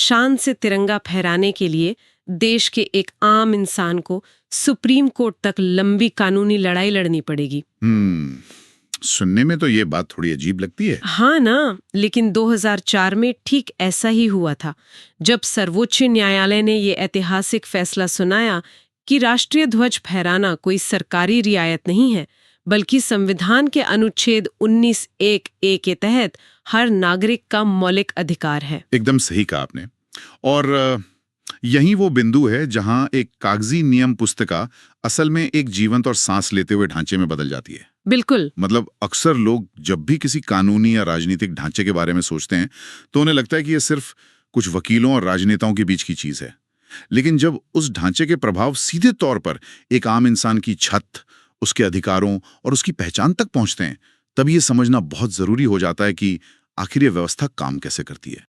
शान से तिरंगा फहराने के लिए देश के एक आम इंसान को सुप्रीम कोर्ट तक लंबी कानूनी लड़ाई लड़नी पड़ेगी। सुनने में तो ये बात थोड़ी अजीब लगती है। हाँ ना, लेकिन 2004 में ठीक ऐसा ही हुआ था, जब सर्वोच्च न्यायालय ने ये ऐतिहासिक फैसला सुनाया कि राष्ट्रीय ध्वज फहराना कोई सरकारी रियायत नहीं है, बल्कि संविधान के अनुच्छेद 19(1)(a) के तहत हर नागरिक का मौलिक अधिकार है। एकदम सही कहा आपने। और यही वो बिंदु है जहां एक कागजी नियम पुस्तिका असल में एक जीवंत और सांस लेते हुए ढांचे में बदल जाती है। बिल्कुल। मतलब अक्सर लोग जब भी किसी कानूनी या राजनीतिक ढांचे के बारे में सोचते हैं तो उन्हें लगता है कि यह सिर्फ कुछ वकीलों और राजनेताओं के बीच की चीज है। लेकिन जब उस ढांचे के प्रभाव सीधे तौर पर एक आम इंसान की छत, उसके अधिकारों और उसकी पहचान तक पहुंचते हैं, तब ये समझना बहुत जरूरी हो जाता है कि आखिर ये व्यवस्था काम कैसे करती है।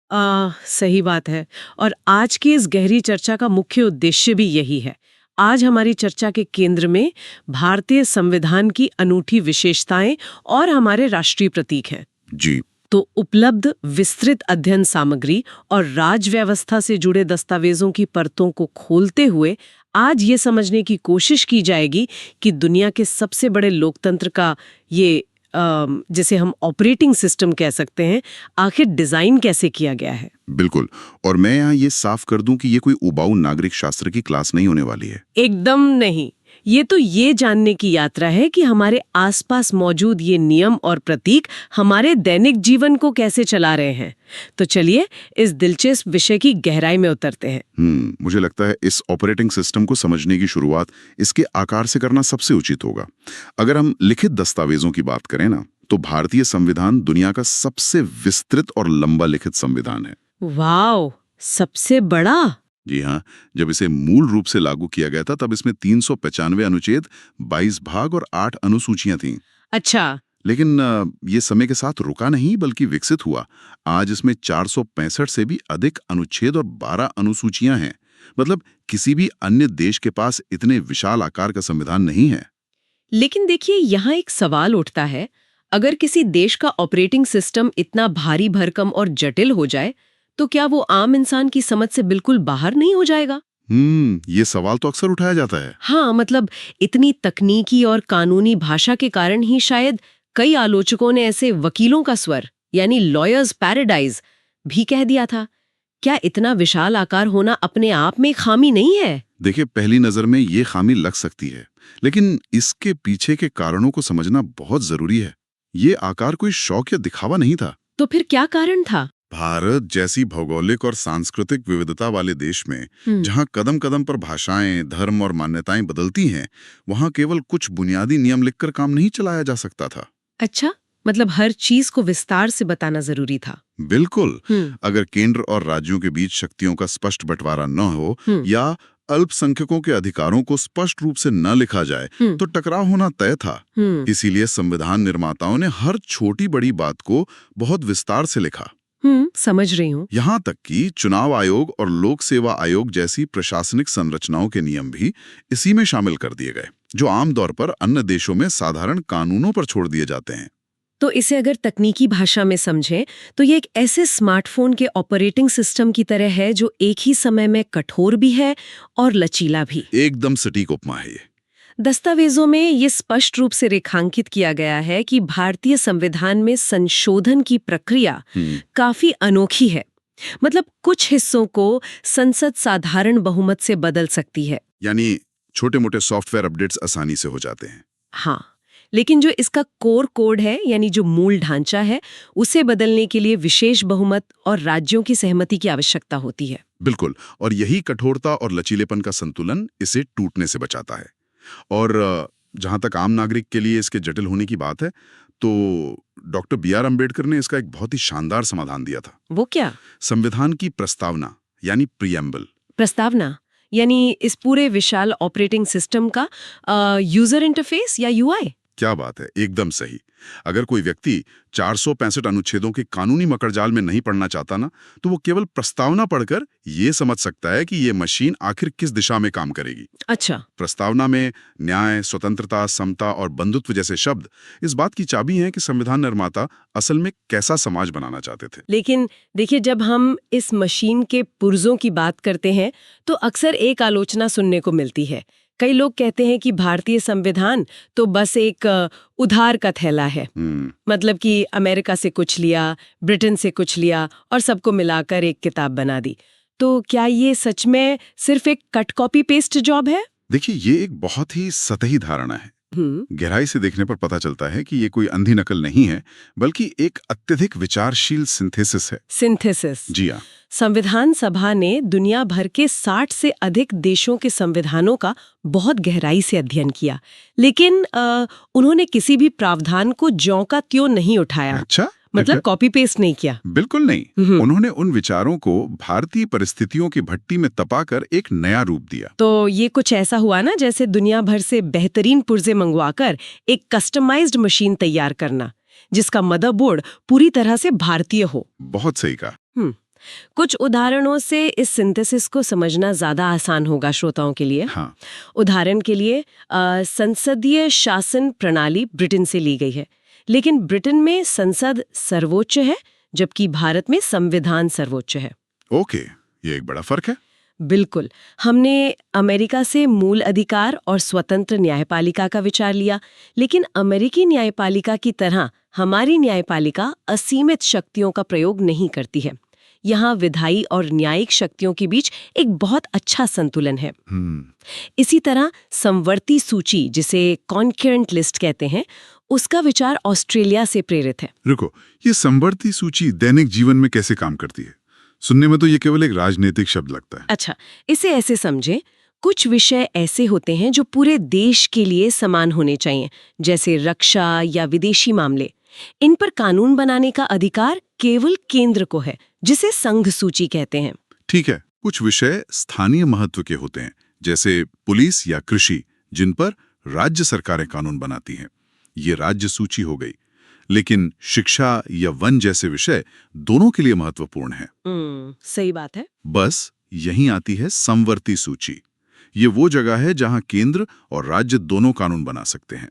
सही बात है। और आज की इस गहरी चर्चा का मुख्य उद्देश्य भी यही है। आज हमारी चर्चा के केंद्र में भारतीय संविधान की अनूठी विशेषताएं और हमारे राष्ट्रीय प्रतीक हैं। जी। तो उपलब्ध विस्तृत अध्ययन सामग्री और राज व्यवस्था से जुड़े दस्तावेजों की परतों को खोलते हुए आज ये समझने की कोशिश की जाएगी कि दुनिया के सबसे बड़े लोकतंत्र का ये जिसे हम ऑपरेटिंग सिस्टम कह सकते हैं, आखिर डिजाइन कैसे किया गया है। बिल्कुल। और मैं यहाँ ये साफ कर दूं कि ये कोई उबाऊ नागरिक शास्त्र की क्लास नहीं होने वाली है। एकदम नहीं। ये तो ये जानने की यात्रा है कि हमारे आसपास मौजूद ये नियम और प्रतीक हमारे दैनिक जीवन को कैसे चला रहे हैं। तो चलिए इस दिलचस्प विषय की गहराई में उतरते हैं। मुझे लगता है इस ऑपरेटिंग सिस्टम को समझने की शुरुआत इसके आकार से करना सबसे उचित होगा। अगर हम लिखित दस्तावेजों की बात करें ना, तो भारतीय संविधान दुनिया का सबसे विस्तृत और लंबा लिखित संविधान है। वाह, सबसे बड़ा? जी हाँ। जब इसे मूल रूप से लागू किया गया था तब इसमें 395 अनुच्छेद, 22 भाग और 8 अनुसूचियां थीं। अच्छा। लेकिन ये समय के साथ रुका नहीं बल्कि विकसित हुआ। आज इसमें 465 से भी अधिक अनुच्छेद और 12 अनुसूचियां हैं। मतलब किसी भी अन्य देश के पास इतने विशाल आकार का संविधान नहीं है। लेकिन देखिए, यहाँ एक सवाल उठता है, अगर किसी देश का ऑपरेटिंग सिस्टम इतना भारी भरकम और जटिल हो जाए तो क्या वो आम इंसान की समझ से बिल्कुल बाहर नहीं हो जाएगा? ये सवाल तो अक्सर उठाया जाता है। हाँ, मतलब इतनी तकनीकी और कानूनी भाषा के कारण ही शायद कई आलोचकों ने ऐसे वकीलों का स्वर यानी लॉयर्स पैराडाइज भी कह दिया था। क्या इतना विशाल आकार होना अपने आप में खामी नहीं है? देखिए, पहली नजर में ये खामी लग सकती है, लेकिन इसके पीछे के कारणों को समझना बहुत जरूरी है। ये आकार कोई शौक या दिखावा नहीं था। तो फिर क्या कारण था? भारत जैसी भौगोलिक और सांस्कृतिक विविधता वाले देश में जहां कदम कदम पर भाषाएं, धर्म और मान्यताएं बदलती हैं, वहां केवल कुछ बुनियादी नियम लिखकर काम नहीं चलाया जा सकता था। अच्छा, मतलब हर चीज को विस्तार से बताना जरूरी था। बिल्कुल। अगर केंद्र और राज्यों के बीच शक्तियों का स्पष्ट बंटवारा न हो या अल्पसंख्यकों के अधिकारों को स्पष्ट रूप से न लिखा जाए तो टकराव होना तय था। इसीलिए संविधान निर्माताओं ने हर छोटी बड़ी बात को बहुत विस्तार से लिखा। समझ रही हूँ। यहाँ तक कि चुनाव आयोग और लोक सेवा आयोग जैसी प्रशासनिक संरचनाओं के नियम भी इसी में शामिल कर दिए गए, जो आमतौर पर अन्य देशों में साधारण कानूनों पर छोड़ दिए जाते हैं। तो इसे अगर तकनीकी भाषा में समझें तो ये एक ऐसे स्मार्टफोन के ऑपरेटिंग सिस्टम की तरह है जो एक ही समय में कठोर भी है और लचीला भी। एकदम सटीक उपमा है ये। दस्तावेजों में ये स्पष्ट रूप से रेखांकित किया गया है कि भारतीय संविधान में संशोधन की प्रक्रिया काफी अनोखी है। मतलब कुछ हिस्सों को संसद साधारण बहुमत से बदल सकती है, यानी छोटे मोटे सॉफ्टवेयर अपडेट्स आसानी से हो जाते हैं। हाँ, लेकिन जो इसका कोर कोड है यानी जो मूल ढांचा है, उसे बदलने के लिए विशेष बहुमत और राज्यों की सहमति की आवश्यकता होती है। बिल्कुल। और यही कठोरता और लचीलेपन का संतुलन इसे टूटने से बचाता है। और जहां तक आम नागरिक के लिए इसके जटिल होने की बात है, तो डॉक्टर B.R. अम्बेडकर ने इसका एक बहुत ही शानदार समाधान दिया था। वो क्या? संविधान की प्रस्तावना यानी प्रीएम्बल। प्रस्तावना यानी इस पूरे विशाल ऑपरेटिंग सिस्टम का यूजर इंटरफेस या UI? क्या बात है, एकदम सही। अगर कोई व्यक्ति 465 अनुच्छेदों के कानूनी मकड़जाल में नहीं पड़ना चाहता ना, तो वो केवल प्रस्तावना पढ़कर ये समझ सकता है कि ये मशीन आखिर किस दिशा में काम करेगी। अच्छा। प्रस्तावना में न्याय, स्वतंत्रता, समता और बंधुत्व जैसे शब्द इस बात की चाबी हैं कि संविधान निर्माता असल में कैसा समाज बनाना चाहते थे। लेकिन देखिए, जब हम इस मशीन के पुर्जों की बात करते हैं तो अक्सर एक आलोचना सुनने को मिलती है। कई लोग कहते हैं कि भारतीय संविधान तो बस एक उधार का थैला है। मतलब कि अमेरिका से कुछ लिया, ब्रिटेन से कुछ लिया और सबको मिलाकर एक किताब बना दी। तो क्या ये सच में सिर्फ एक कट कॉपी पेस्ट जॉब है? देखिए, ये एक बहुत ही सतही धारणा है। गहराई से देखने पर पता चलता है कि ये कोई अंधी नकल नहीं है, बल्कि एक अत्यधिक विचारशील सिंथेसिस है। सिंथेसिस। जी हाँ। संविधान सभा ने दुनिया भर के 60 से अधिक देशों के संविधानों का बहुत गहराई से अध्ययन किया, लेकिन उन्होंने किसी भी प्रावधान को ज्यों का त्यों नहीं उठाया। अच्छा, मतलब कॉपी पेस्ट नहीं किया। बिल्कुल नहीं। उन्होंने उन विचारों को भारतीय परिस्थितियों की भट्टी में तपाकर एक नया रूप दिया। तो ये कुछ ऐसा हुआ ना जैसे दुनिया भर से बेहतरीन पुर्जे मंगवाकर एक कस्टमाइज्ड मशीन तैयार करना, जिसका मदरबोर्ड पूरी तरह से भारतीय हो। बहुत सही कहा। कुछ उदाहरणों से इस सिंथेसिस को समझना ज्यादा आसान होगा श्रोताओं के लिए। हाँ। उदाहरण के लिए संसदीय शासन प्रणाली ब्रिटेन से ली गई है, लेकिन ब्रिटेन में संसद सर्वोच्च है जबकि भारत में संविधान सर्वोच्च है। ओके, ये एक बड़ा फर्क है। बिल्कुल। हमने अमेरिका से मूल अधिकार और स्वतंत्र न्यायपालिका का विचार लिया, लेकिन अमेरिकी न्यायपालिका की तरह हमारी न्यायपालिका असीमित शक्तियों का प्रयोग नहीं करती है। यहाँ विधायी और न्यायिक शक्तियों के बीच एक बहुत अच्छा संतुलन है। इसी तरह समवर्ती सूची, जिसे कॉन्करेंट लिस्ट कहते हैं, उसका विचार ऑस्ट्रेलिया से प्रेरित है। रुको, ये समवर्ती सूची दैनिक जीवन में कैसे काम करती है? सुनने में तो ये केवल एक राजनीतिक शब्द लगता है। अच्छा, इसे ऐसे समझें, कुछ विषय ऐसे होते हैं जो पूरे देश के लिए समान होने चाहिए, जैसे रक्षा या विदेशी मामले। इन पर कानून बनाने का अधिकार केवल केंद्र को है, जिसे संघ सूची कहते हैं। ठीक है। कुछ विषय स्थानीय महत्व के होते हैं, जैसे पुलिस या कृषि, जिन पर राज्य सरकारें कानून बनाती हैं। ये राज्य सूची हो गई। लेकिन शिक्षा या वन जैसे विषय दोनों के लिए महत्वपूर्ण हैं। सही बात है। बस यहीं आती है समवर्ती सूची। ये वो जगह है जहां केंद्र और राज्य दोनों कानून बना सकते हैं।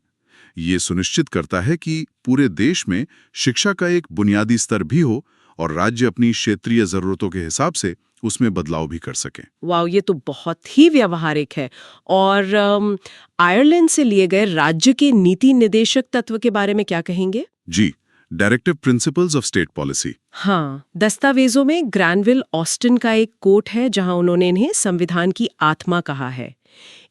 ये सुनिश्चित करता है कि पूरे देश में शिक्षा का एक बुनियादी स्तर भी हो और राज्य अपनी क्षेत्रीय जरूरतों के हिसाब से उसमें बदलाव भी कर सकें। वाह, ये तो बहुत ही व्यावहारिक है। और आयरलैंड से लिए गए राज्य के नीति निर्देशक तत्व के बारे में क्या कहेंगे? जी, directive principles of state policy. हाँ, दस्तावेजों में ग्रैनविल ऑस्टिन का एक कोट है जहां उन्होंने इन्हें संविधान की आत्मा कहा है।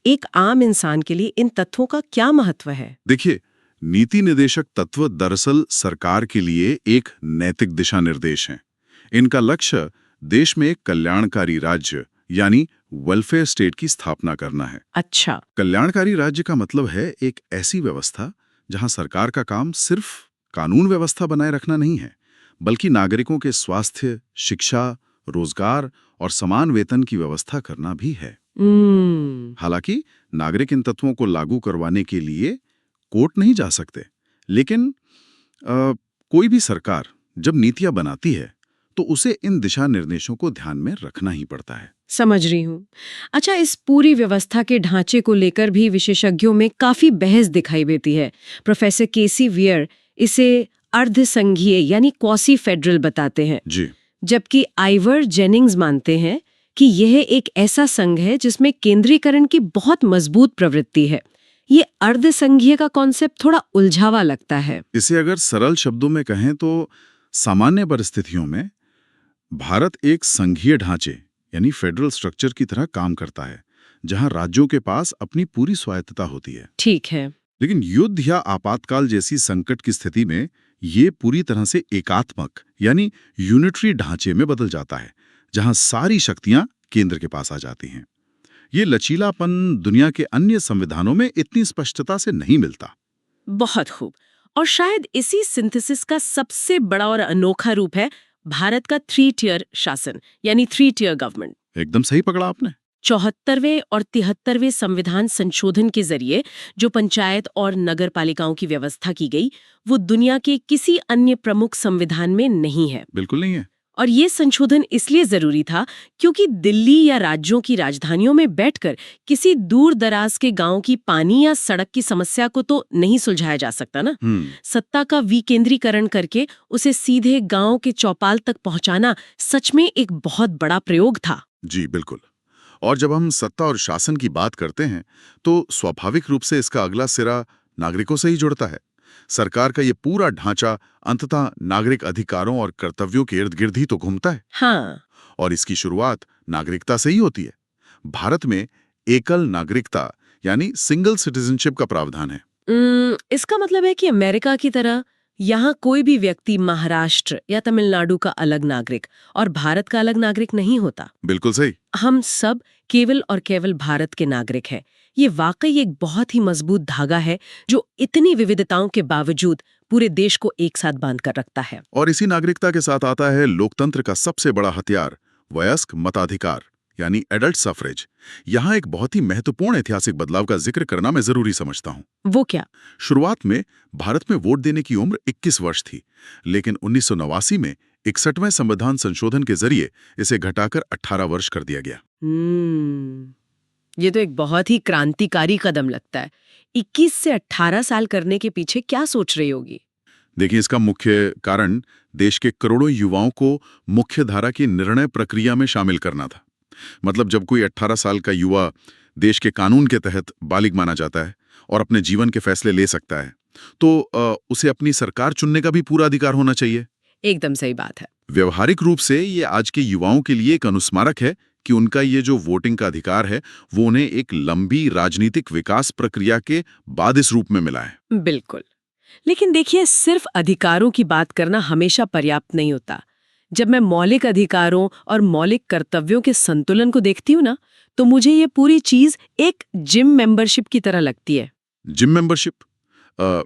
एक आम इंसान के लिए इन तत्वों का क्या महत्व है? देखिए, नीति निर्देशक तत्व दरअसल सरकार के लिए एक नैतिक दिशा निर्देश हैं। इनका लक्ष्य देश में एक कल्याणकारी राज्य यानी वेलफेयर स्टेट की स्थापना करना है। अच्छा। कल्याणकारी राज्य का मतलब है एक ऐसी व्यवस्था जहां सरकार का काम सिर्फ कानून व्यवस्था बनाए रखना नहीं है, बल्कि नागरिकों के स्वास्थ्य, शिक्षा, रोजगार और समान वेतन की व्यवस्था करना भी है। हालांकि नागरिक इन तत्वों को लागू करवाने के लिए कोर्ट नहीं जा सकते, लेकिन कोई भी सरकार जब नीतियां बनाती है तो उसे इन दिशा निर्देशों को ध्यान में रखना ही पड़ता है। समझ रही हूँ। अच्छा, इस पूरी व्यवस्था के ढांचे को लेकर भी विशेषज्ञों में काफी बहस दिखाई देती है। प्रोफेसर केसी वियर इसे अर्धसंघीय यानी क्वासी फेडरल बताते हैं, जी, जबकि आइवर जेनिंग्स मानते हैं कि यह एक ऐसा संघ है जिसमें केंद्रीकरण की बहुत मजबूत प्रवृत्ति है। ये अर्धसंघीय का कॉन्सेप्ट थोड़ा उलझावा लगता है। इसे अगर सरल शब्दों में कहें तो सामान्य परिस्थितियों में भारत एक संघीय ढांचे यानी फेडरल स्ट्रक्चर की तरह काम करता है, जहां राज्यों के पास अपनी पूरी स्वायत्तता होती है। ठीक है। लेकिन युद्ध या आपातकाल जैसी संकट की स्थिति में ये पूरी तरह से एकात्मक यानी यूनिटरी ढांचे में बदल जाता है, जहां सारी शक्तियां केंद्र के पास आ जाती हैं। ये लचीलापन दुनिया के अन्य संविधानों में इतनी स्पष्टता से नहीं मिलता। बहुत खूब। और शायद इसी सिंथेसिस का सबसे बड़ा और अनोखा रूप है भारत का 3 टियर शासन यानी 3 टियर गवर्नमेंट। एकदम सही पकड़ा आपने। 74वें और 73वें संविधान संशोधन के जरिए जो पंचायत और नगर पालिकाओं की व्यवस्था की गई, वो दुनिया के किसी अन्य प्रमुख संविधान में नहीं है। बिल्कुल नहीं है। और ये संशोधन इसलिए जरूरी था क्योंकि दिल्ली या राज्यों की राजधानियों में बैठकर किसी दूर दराज के गांव की पानी या सड़क की समस्या को तो नहीं सुलझाया जा सकता ना। सत्ता का विकेंद्रीकरण करके उसे सीधे गांव के चौपाल तक पहुंचाना सच में एक बहुत बड़ा प्रयोग था। जी बिल्कुल। और जब हम सत्ता और शासन की बात करते हैं तो स्वाभाविक रूप से इसका अगला सिरा नागरिकों से ही जुड़ता है। सरकार का ये पूरा ढांचा अंततः नागरिक अधिकारों और कर्तव्यों के इर्द गिर्द ही तो घूमता है। हाँ। और इसकी शुरुआत नागरिकता से ही होती है। भारत में एकल नागरिकता यानी सिंगल सिटीजनशिप का प्रावधान है। इसका मतलब है कि अमेरिका की तरह यहाँ कोई भी व्यक्ति महाराष्ट्र या तमिलनाडु का अलग नागरिक और भारत का अलग नागरिक नहीं होता। बिल्कुल सही। हम सब केवल और केवल भारत के नागरिक हैं। ये वाकई एक बहुत ही मजबूत धागा है जो इतनी विविधताओं के बावजूद पूरे देश को एक साथ बांध कर रखता है। और इसी नागरिकता के साथ आता है लोकतंत्र का सबसे बड़ा हथियार, वयस्क मताधिकार यानी एडल्ट सफरेज। यहाँ एक बहुत ही महत्वपूर्ण ऐतिहासिक बदलाव का जिक्र करना मैं जरूरी समझता हूँ। वो क्या? शुरुआत में भारत में वोट देने की उम्र 21 वर्ष थी, लेकिन 1989 में 61वें संविधान संशोधन के जरिए इसे घटाकर 18 वर्ष कर दिया गया। ये तो एक बहुत ही क्रांतिकारी कदम लगता है। 21 से 18 साल करने के पीछे क्या सोच रही होगी? देखिए, इसका मुख्य कारण देश के करोड़ों युवाओं को मुख्य धारा की निर्णय प्रक्रिया में शामिल करना था। मतलब जब कोई 18 साल का युवा देश के कानून के तहत बालिग माना जाता है और अपने जीवन के फैसले ले सकता है, तो उसे अपनी सरकार चुनने का भी पूरा अधिकार होना चाहिए। एकदम सही बात है। व्यवहारिक रूप से ये आज के युवाओं के लिए एक अनुस्मारक है कि उनका ये जो वोटिंग का अधिकार है वो उन्हें एक लंबी राजनीतिक विकास प्रक्रिया के बाद इस रूप में मिला है। बिल्कुल। लेकिन देखिए, सिर्फ अधिकारों की बात करना हमेशा पर्याप्त नहीं होता। जब मैं मौलिक अधिकारों और मौलिक कर्तव्यों के संतुलन को देखती हूँ ना, तो मुझे ये पूरी चीज एक जिम मेंबरशिप की तरह लगती है। Gym membership?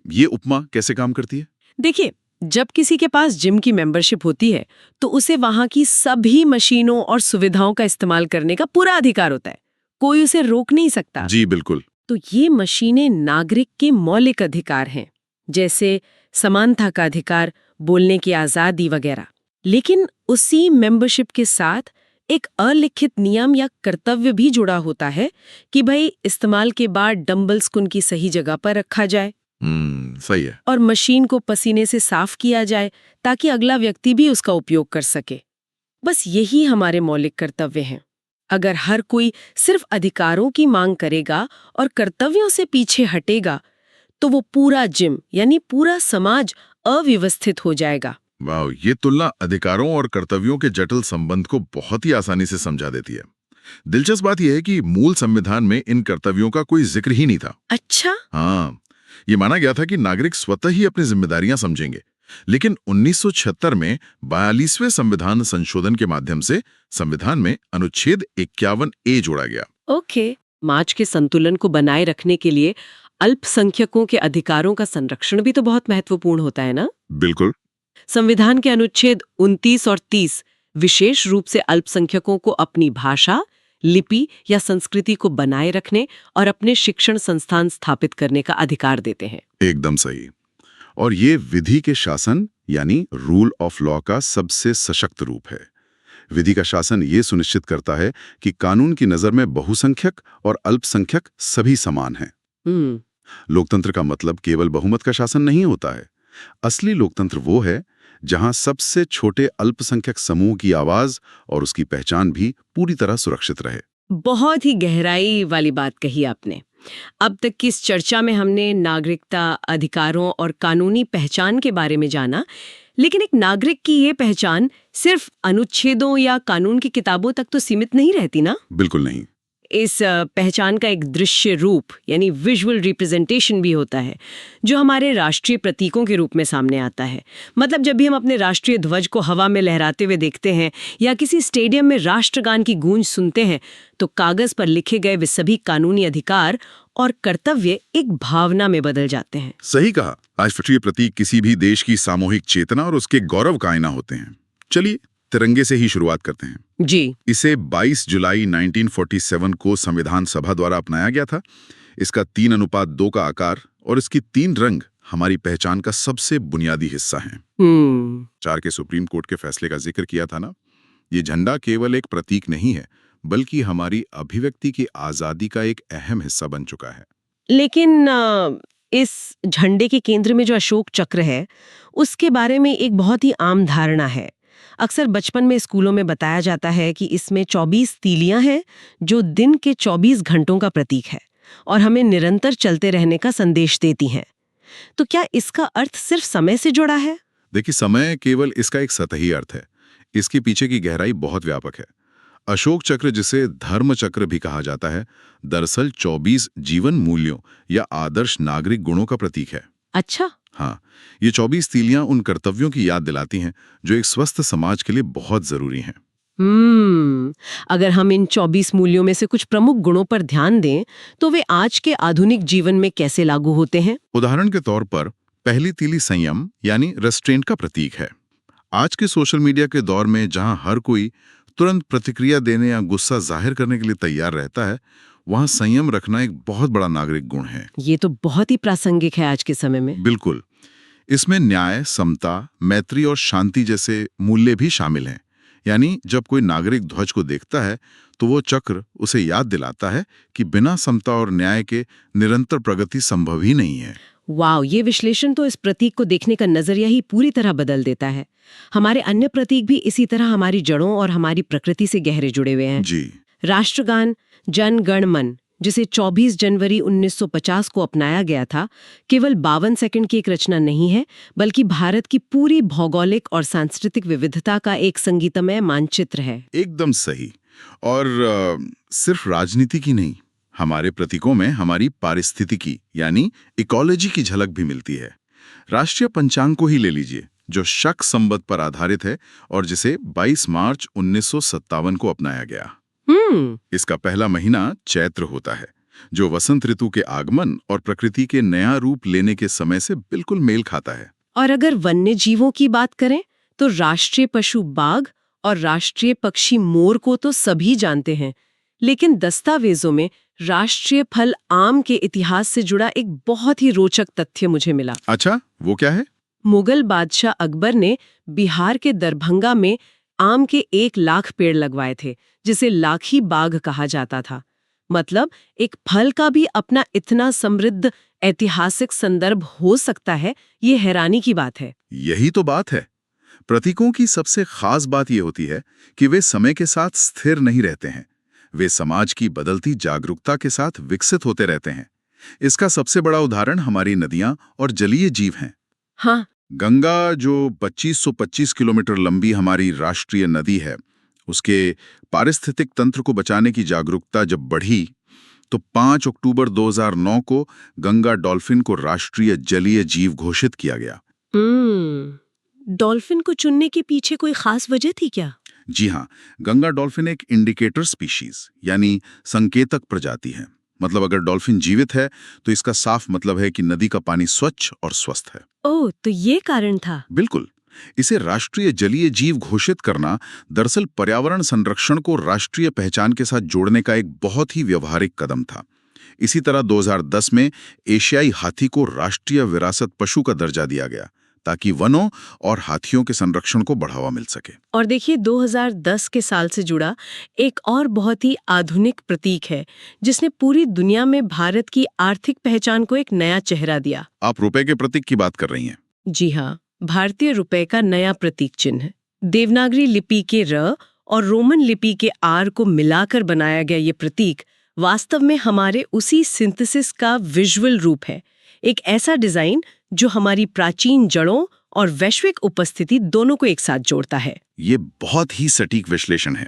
ये उपमा कैसे काम करती है? देखिए, जब किसी के पास जिम की मेंबरशिप होती है तो उसे वहां की सभी मशीनों और सुविधाओं का इस्तेमाल करने का पूरा अधिकार होता है। कोई उसे रोक नहीं सकता। जी बिल्कुल। तो ये मशीनें नागरिक के मौलिक अधिकार हैं, जैसे समानता का अधिकार, बोलने की आजादी वगैरह। लेकिन उसी मेंबरशिप के साथ एक अलिखित नियम या कर्तव्य भी जुड़ा होता है कि भाई इस्तेमाल के बाद डंबल्स को उनकी सही जगह पर रखा जाए। सही है। और मशीन को पसीने से साफ किया जाए ताकि अगला व्यक्ति भी उसका उपयोग कर सके। बस यही हमारे मौलिक कर्तव्य हैं। अगर हर कोई सिर्फ अधिकारों की मांग करेगा और कर्तव्यों से पीछे हटेगा तो वो पूरा जिम यानी पूरा समाज अव्यवस्थित हो जाएगा। वाह, ये तुलना अधिकारों और कर्तव्यों के जटिल संबंध को बहुत ही आसानी से समझा देती है। दिलचस्प बात यह है कि मूल संविधान में इन कर्तव्यों का कोई जिक्र ही नहीं था। अच्छा? हाँ, ये माना गया था कि नागरिक स्वतः ही अपनी जिम्मेदारियां समझेंगे। लेकिन 1976 में 42वें संविधान संशोधन के माध्यम से संविधान में अनुच्छेद 51A जोड़ा गया। ओके। समाज के संतुलन को बनाए रखने के लिए अल्पसंख्यकों के अधिकारों का संरक्षण भी तो बहुत महत्वपूर्ण होता है ना? बिल्कुल। संविधान के अनुच्छेद 29 और 30 विशेष रूप से अल्पसंख्यकों को अपनी भाषा, लिपि या संस्कृति को बनाए रखने और अपने शिक्षण संस्थान स्थापित करने का अधिकार देते हैं। एकदम सही। और ये विधि के शासन यानी रूल ऑफ लॉ का सबसे सशक्त रूप है। विधि का शासन ये सुनिश्चित करता है कि कानून की नजर में बहुसंख्यक और अल्पसंख्यक सभी समान हैं। लोकतंत्र का मतलब केवल बहुमत का शासन नहीं होता है। असली लोकतंत्र वो है जहां सबसे छोटे अल्पसंख्यक समूह की आवाज और उसकी पहचान भी पूरी तरह सुरक्षित रहे। बहुत ही गहराई वाली बात कही आपने। अब तक की इस चर्चा में हमने नागरिकता, अधिकारों और कानूनी पहचान के बारे में जाना, लेकिन एक नागरिक की ये पहचान सिर्फ अनुच्छेदों या कानून की किताबों तक तो सीमित नहीं रहती ना? बिल्कुल नहीं। इस पहचान का एक दृश्य रूप यानी विजुअल रिप्रेजेंटेशन भी होता है, जो हमारे राष्ट्रीय प्रतीकों के रूप में सामने आता है। मतलब जब भी हम अपने राष्ट्रीय ध्वज को हवा में लहराते हुए देखते हैं या किसी स्टेडियम में राष्ट्रगान की गूंज सुनते हैं, तो कागज पर लिखे गए वे सभी कानूनी अधिकार और कर्तव्य एक भावना में बदल जाते हैं। सही कहा। राष्ट्रीय प्रतीक किसी भी देश की सामूहिक चेतना और उसके गौरव का आईना होते हैं। चलिए तिरंगे से ही शुरुआत करते हैं। जी। इसे 22 जुलाई 1947 को संविधान सभा द्वारा अपनाया गया था। इसका 3:2 का आकार और इसकी 3 रंग हमारी पहचान का सबसे बुनियादी हिस्सा हैं। 4 के सुप्रीम कोर्ट के फैसले का जिक्र किया था ना, ये झंडा केवल एक प्रतीक नहीं है, बल्कि हमारी अभिव्यक्ति की आजादी का एक अहम हिस्सा बन चुका है। लेकिन इस झंडे के केंद्र में जो अशोक चक्र है, उसके बारे में एक बहुत ही आम धारणा है। अक्सर बचपन में स्कूलों में बताया जाता है कि इसमें 24 तीलियां हैं, जो दिन के 24 घंटों का प्रतीक है और हमें निरंतर चलते रहने का संदेश देती हैं। तो क्या इसका अर्थ सिर्फ समय से जुड़ा है? देखिए, समय केवल इसका एक सतही अर्थ है। इसके पीछे की गहराई बहुत व्यापक है। अशोक चक्र, जिसे धर्म चक्र भी कहा जाता है, दरअसल 24 जीवन मूल्यों या आदर्श नागरिक गुणों का प्रतीक है। अच्छा। हाँ, ये 24 तीलियां उन कर्तव्यों की याद दिलाती हैं जो एक स्वस्थ समाज के लिए बहुत जरूरी हैं। अगर हम इन 24 मूल्यों में से कुछ प्रमुख गुणों पर ध्यान दें, तो वे आज के आधुनिक जीवन में कैसे लागू होते हैं? उदाहरण के तौर पर पहली तीली संयम यानी रेस्ट्रेंट का प्रतीक है। आज के सोशल मीडिया के दौर में जहां हर कोई तुरंत प्रतिक्रिया देने या गुस्सा जाहिर करने के लिए तैयार रहता है, वहां संयम रखना एक बहुत बड़ा नागरिक गुण है। ये तो बहुत ही प्रासंगिक है आज के समय में। बिल्कुल। इसमें न्याय, समता, मैत्री और शांति जैसे मूल्य भी शामिल हैं। यानी जब कोई नागरिक ध्वज को देखता है तो वो चक्र उसे याद दिलाता है कि बिना समता और न्याय के निरंतर प्रगति संभव ही नहीं है। वाह, ये विश्लेषण तो इस प्रतीक को देखने का नजरिया ही पूरी तरह बदल देता है। हमारे अन्य प्रतीक भी इसी तरह हमारी जड़ों और हमारी प्रकृति से गहरे जुड़े हुए हैं। जी। राष्ट्रगान जन गण मन, जिसे 24 जनवरी 1950 को अपनाया गया था, केवल 52 सेकंड की एक रचना नहीं है, बल्कि भारत की पूरी भौगोलिक और सांस्कृतिक विविधता का एक संगीतमय मानचित्र है। एकदम सही। और सिर्फ राजनीति की नहीं, हमारे प्रतीकों में हमारी पारिस्थितिकी यानी इकोलॉजी की झलक भी मिलती है। राष्ट्रीय पंचांग को ही ले लीजिए, जो शक संबत पर आधारित है और जिसे 22 मार्च 1957 को अपनाया गया। इसका पहला महीना चैत्र होता है, जो वसंत ऋतु के आगमन और प्रकृति के नया रूप लेने के समय से बिल्कुल मेल खाता है। और अगर वन्य जीवों की बात करें, तो राष्ट्रीय पशु बाघ और राष्ट्रीय पक्षी मोर को तो सभी जानते हैं, लेकिन दस्तावेजों में राष्ट्रीय फल आम के इतिहास से जुड़ा एक बहुत ही रोचक तथ्य मुझे मिला। अच्छा, वो क्या है? मुगल बादशाह अकबर ने बिहार के दरभंगा में आम के 1 लाख पेड़ लगवाए थे, जिसे लाखी बाग कहा जाता था। मतलब एक फल का भी अपना इतना समृद्ध ऐतिहासिक संदर्भ हो सकता है, ये हैरानी की बात है। यही तो बात है। प्रतीकों की सबसे खास बात यह होती है कि वे समय के साथ स्थिर नहीं रहते हैं। वे समाज की बदलती जागरूकता के साथ विकसित होते रहते हैं। इसका सबसे बड़ा उदाहरण हमारी नदियां और जलीय जीव हैं। हाँ। गंगा, जो 2525 किलोमीटर लंबी हमारी राष्ट्रीय नदी है, उसके पारिस्थितिक तंत्र को बचाने की जागरूकता जब बढ़ी, तो 5 अक्टूबर 2009 को गंगा डॉल्फिन को राष्ट्रीय जलीय जीव घोषित किया गया। डॉल्फिन को चुनने के पीछे कोई खास वजह थी क्या? जी हाँ, गंगा डॉल्फिन एक इंडिकेटर स्पीशीज यानी संकेतक प्रजाति है। मतलब अगर डॉल्फिन जीवित है तो इसका साफ मतलब है कि नदी का पानी स्वच्छ और स्वस्थ है। ओह, तो ये कारण था। बिल्कुल। इसे राष्ट्रीय जलीय जीव घोषित करना दरअसल पर्यावरण संरक्षण को राष्ट्रीय पहचान के साथ जोड़ने का एक बहुत ही व्यवहारिक कदम था। इसी तरह 2010 में एशियाई हाथी को राष्ट्रीय विरासत पशु का दर्जा दिया गया, ताकि वनों और हाथियों के संरक्षण को बढ़ावा मिल सके। और देखिए, 2010 के साल से जुड़ा एक और बहुत ही आधुनिक प्रतीक है, जिसने पूरी दुनिया में भारत की आर्थिक पहचान को एक नया चेहरा दिया। आप रुपए के प्रतीक की बात कर रही हैं? जी हाँ, भारतीय रुपए का नया प्रतीक चिन्ह। देवनागरी लिपि के र और रोमन लिपि के आर को मिलाकर बनाया गया ये प्रतीक वास्तव में हमारे उसी सिंथेसिस का विजुअल रूप है। एक ऐसा डिजाइन जो हमारी प्राचीन जड़ों और वैश्विक उपस्थिति दोनों को एक साथ जोड़ता है। ये बहुत ही सटीक विश्लेषण है।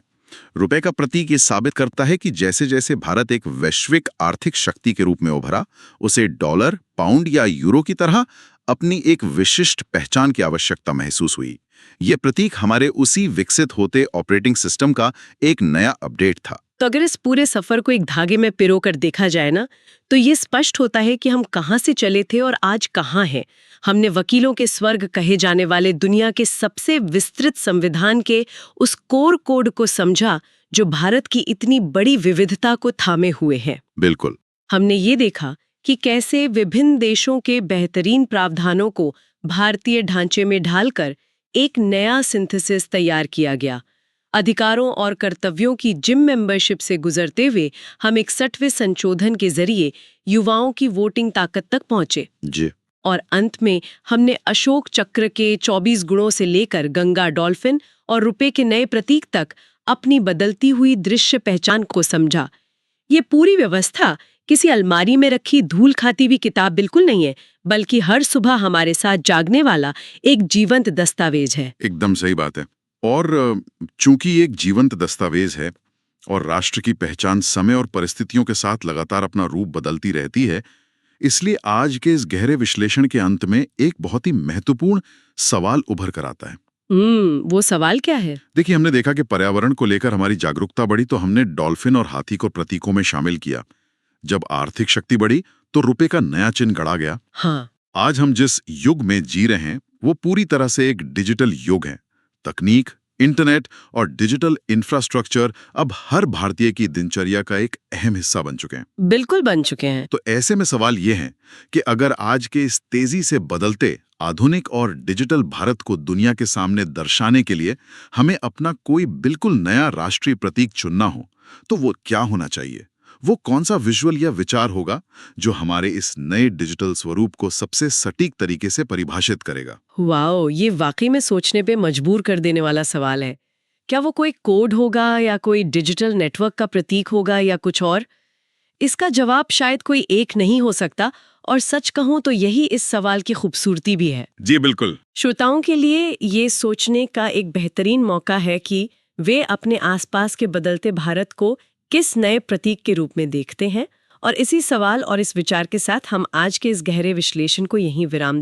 रुपए का प्रतीक ये साबित करता है कि जैसे जैसे भारत एक वैश्विक आर्थिक शक्ति के रूप में उभरा, उसे डॉलर, पाउंड या यूरो की तरह अपनी एक विशिष्ट पहचान की आवश्यकता महसूस हुई। ये प्रतीक हमारे उसी विकसित होते ऑपरेटिंग सिस्टम का एक नया अपडेट था। तो अगर इस पूरे सफर को एक धागे में पिरोकर देखा जाए ना, तो ये स्पष्ट होता है कि हम कहाँ से चले थे और आज कहाँ हैं। हमने वकीलों के स्वर्ग कहे जाने वाले दुनिया के सबसे विस्तृत संविधान के उस कोर कोड को समझा जो भारत की इतनी बड़ी विविधता को थामे हुए है। बिल्कुल। हमने ये देखा कि कैसे विभिन्न देशों के बेहतरीन प्रावधानों को भारतीय ढांचे में ढालकर एक नया सिंथेसिस तैयार किया गया। अधिकारों और कर्तव्यों की जिम मेंबरशिप से गुजरते हुए हम 61वें संशोधन के जरिए युवाओं की वोटिंग ताकत तक पहुंचे जी। और अंत में हमने अशोक चक्र के 24 गुणों से लेकर गंगा डॉल्फिन और रुपए के नए प्रतीक तक अपनी बदलती हुई दृश्य पहचान को समझा। ये पूरी व्यवस्था किसी अलमारी में रखी धूल खाती हुई किताब बिल्कुल नहीं है, बल्कि हर सुबह हमारे साथ जागने वाला एक जीवंत दस्तावेज है। एकदम सही बात है। और चूंकि ये एक जीवंत दस्तावेज है और राष्ट्र की पहचान समय और परिस्थितियों के साथ लगातार अपना रूप बदलती रहती है, इसलिए आज के इस गहरे विश्लेषण के अंत में एक बहुत ही महत्वपूर्ण सवाल उभर कर आता है। वो सवाल क्या है? देखिए, हमने देखा कि पर्यावरण को लेकर हमारी जागरूकता बढ़ी तो हमने डॉल्फिन और हाथी को प्रतीकों में शामिल किया। जब आर्थिक शक्ति बढ़ी तो रुपए का नया चिन्ह गढ़ा गया। हाँ। आज हम जिस युग में जी रहे हैं वो पूरी तरह से एक डिजिटल युग है। तकनीक, इंटरनेट और डिजिटल इंफ्रास्ट्रक्चर अब हर भारतीय की दिनचर्या का एक अहम हिस्सा बन चुके हैं। बिल्कुल बन चुके हैं। तो ऐसे में सवाल ये है कि अगर आज के इस तेजी से बदलते आधुनिक और डिजिटल भारत को दुनिया के सामने दर्शाने के लिए हमें अपना कोई बिल्कुल नया राष्ट्रीय प्रतीक चुनना हो, तो वो क्या होना चाहिए? वो कौन सा विजुअल या विचार होगा जो हमारे इस नए डिजिटल स्वरूप को सबसे सटीक तरीके से परिभाषित करेगा? वाओ, ये वाकई में सोचने पे मजबूर कर देने वाला सवाल है। क्या वो कोई कोड होगा या कोई डिजिटल नेटवर्क का प्रतीक होगा या कुछ और? इसका जवाब शायद कोई एक नहीं हो सकता, और सच कहूं तो यही इस सवाल की खूबसूरती भी है। जी बिल्कुल। श्रोताओं के लिए ये सोचने का एक बेहतरीन मौका है कि वे अपने आसपास के बदलते भारत को किस नए प्रतीक के रूप में देखते हैं। और इसी सवाल और इस विचार के साथ हम आज के इस गहरे विश्लेषण को यहीं विराम